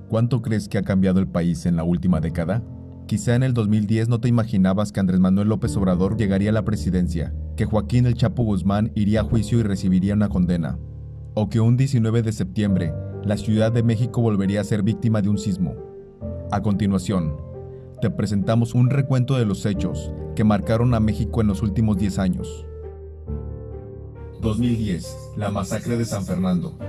¿Cuánto crees que ha cambiado el país en la última década? Quizá en el 2010 no te imaginabas que Andrés Manuel López Obrador llegaría a la presidencia, que Joaquín El Chapo Guzmán iría a juicio y recibiría una condena, o que un 19 de septiembre la Ciudad de México volvería a ser víctima de un sismo. A continuación, te presentamos un recuento de los hechos que marcaron a México en los últimos 10 años. 2010, la masacre de San Fernando.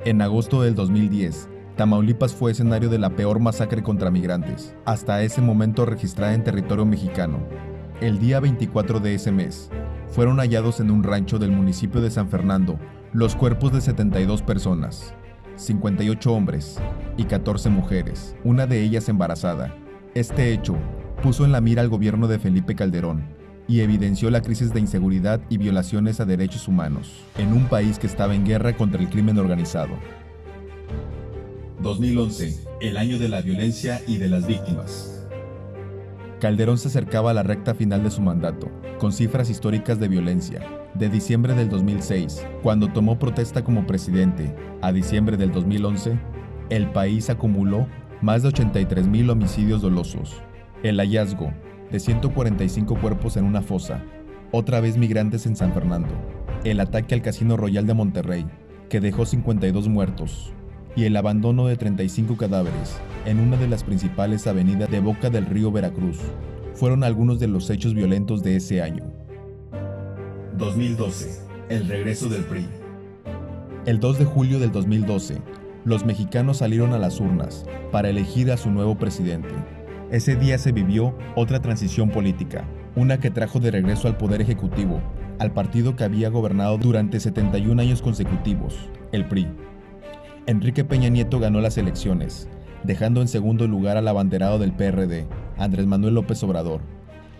En agosto del 2010, Tamaulipas fue escenario de la peor masacre contra migrantes, hasta ese momento registrada en territorio mexicano. El día 24 de ese mes, fueron hallados en un rancho del municipio de San Fernando los cuerpos de 72 personas, 58 hombres y 14 mujeres, una de ellas embarazada. Este hecho puso en la mira al gobierno de Felipe Calderón y evidenció la crisis de inseguridad y violaciones a derechos humanos en un país que estaba en guerra contra el crimen organizado. 2011, el año de la violencia y de las víctimas. Calderón se acercaba a la recta final de su mandato, con cifras históricas de violencia. De diciembre del 2006, cuando tomó protesta como presidente, a diciembre del 2011, el país acumuló más de 83,000 homicidios dolosos. El hallazgo de 145 cuerpos en una fosa, otra vez migrantes en San Fernando. El ataque al Casino Royal de Monterrey, que dejó 52 muertos. Y el abandono de 35 cadáveres en una de las principales avenidas de Boca del Río, Veracruz, fueron algunos de los hechos violentos de ese año. 2012, el regreso del PRI. El 2 de julio del 2012, los mexicanos salieron a las urnas para elegir a su nuevo presidente. Ese día se vivió otra transición política, una que trajo de regreso al poder ejecutivo, al partido que había gobernado durante 71 años consecutivos, el PRI. Enrique Peña Nieto ganó las elecciones, dejando en segundo lugar al abanderado del PRD, Andrés Manuel López Obrador,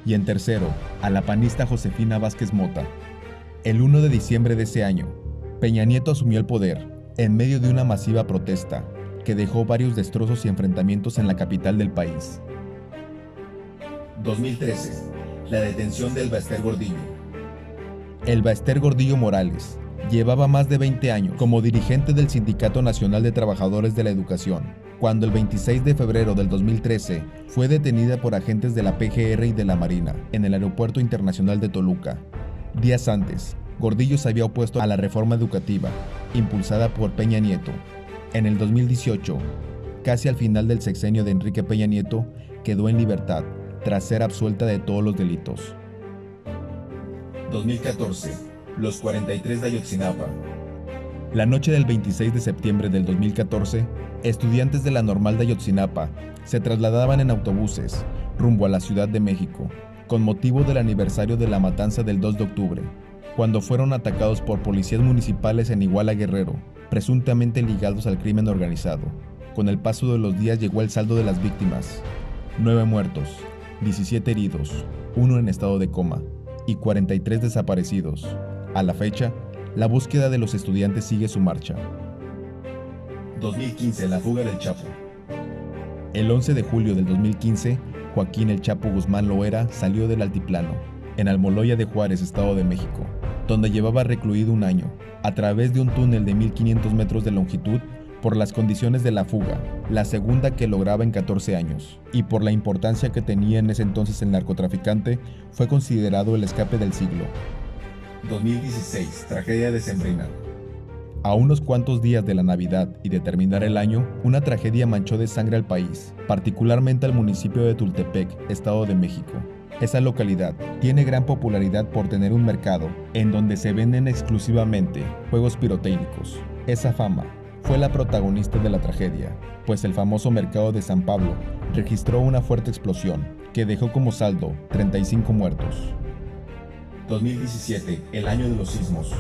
y en tercero a la panista Josefina Vázquez Mota. El 1 de diciembre de ese año, Peña Nieto asumió el poder en medio de una masiva protesta que dejó varios destrozos y enfrentamientos en la capital del país. 2013, la detención del Baester Gordillo. El Baester Gordillo Morales llevaba más de 20 años como dirigente del Sindicato Nacional de Trabajadores de la Educación, cuando el 26 de febrero del 2013 fue detenida por agentes de la PGR y de la Marina en el Aeropuerto Internacional de Toluca. Días antes, Gordillo se había opuesto a la reforma educativa, impulsada por Peña Nieto. En el 2018, casi al final del sexenio de Enrique Peña Nieto, quedó en libertad tras ser absuelta de todos los delitos. 2014. Los 43 de Ayotzinapa. La noche del 26 de septiembre del 2014, estudiantes de la Normal de Ayotzinapa se trasladaban en autobuses rumbo a la Ciudad de México, con motivo del aniversario de la matanza del 2 de octubre, cuando fueron atacados por policías municipales en Iguala Guerrero, presuntamente ligados al crimen organizado. Con el paso de los días llegó el saldo de las víctimas: 9 muertos, 17 heridos, 1 en estado de coma y 43 desaparecidos. A la fecha, la búsqueda de los estudiantes sigue su marcha. 2015, la fuga del Chapo. El 11 de julio del 2015, Joaquín El Chapo Guzmán Loera salió del altiplano, en Almoloya de Juárez, Estado de México, donde llevaba recluido un año, a través de un túnel de 1,500 metros de longitud, por las condiciones de la fuga, la segunda que lograba en 14 años, y por la importancia que tenía en ese entonces el narcotraficante, fue considerado el escape del siglo. 2016, tragedia decembrina. A unos cuantos días de la Navidad y de terminar el año, una tragedia manchó de sangre al país, particularmente al municipio de Tultepec, Estado de México. Esa localidad tiene gran popularidad por tener un mercado en donde se venden exclusivamente juegos pirotécnicos. Esa fama fue la protagonista de la tragedia, pues el famoso mercado de San Pablo registró una fuerte explosión que dejó como saldo 35 muertos. 2017, el año de los sismos.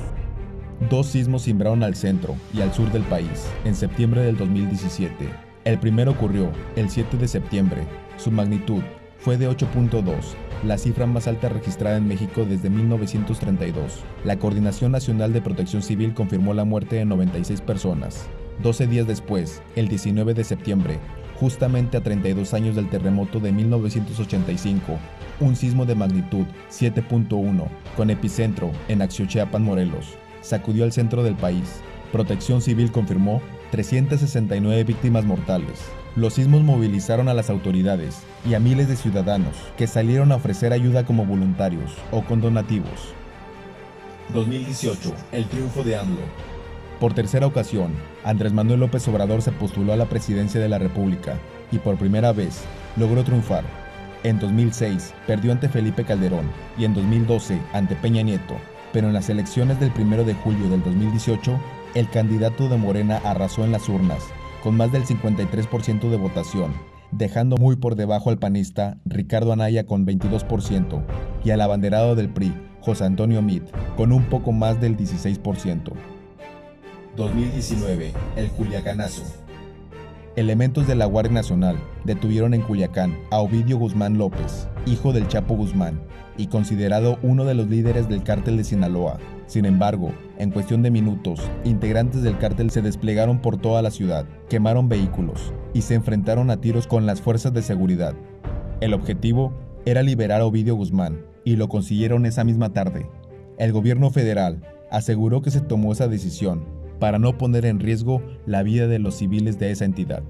2 sismos cimbraron al centro y al sur del país en septiembre del 2017. El primero ocurrió el 7 de septiembre. Su magnitud fue de 8.2, la cifra más alta registrada en México desde 1932. La Coordinación Nacional de Protección Civil confirmó la muerte de 96 personas. 12 días después, el 19 de septiembre, justamente a 32 años del terremoto de 1985, un sismo de magnitud 7.1, con epicentro en Axiochiapan, Morelos, sacudió al centro del país. Protección Civil confirmó 369 víctimas mortales. Los sismos movilizaron a las autoridades y a miles de ciudadanos que salieron a ofrecer ayuda como voluntarios o con donativos. 2018, el triunfo de AMLO. Por tercera ocasión, Andrés Manuel López Obrador se postuló a la presidencia de la República y por primera vez logró triunfar. En 2006 perdió ante Felipe Calderón y en 2012 ante Peña Nieto, pero en las elecciones del 1 de julio del 2018, el candidato de Morena arrasó en las urnas, con más del 53% de votación, dejando muy por debajo al panista Ricardo Anaya con 22% y al abanderado del PRI, José Antonio Meade, con un poco más del 16%. 2019, el Culiacanazo. Elementos de la Guardia Nacional detuvieron en Culiacán a Ovidio Guzmán López, hijo del Chapo Guzmán, y considerado uno de los líderes del cártel de Sinaloa. Sin embargo, en cuestión de minutos, integrantes del cártel se desplegaron por toda la ciudad, quemaron vehículos y se enfrentaron a tiros con las fuerzas de seguridad. El objetivo era liberar a Ovidio Guzmán, y lo consiguieron esa misma tarde. El gobierno federal aseguró que se tomó esa decisión para no poner en riesgo la vida de los civiles de esa entidad.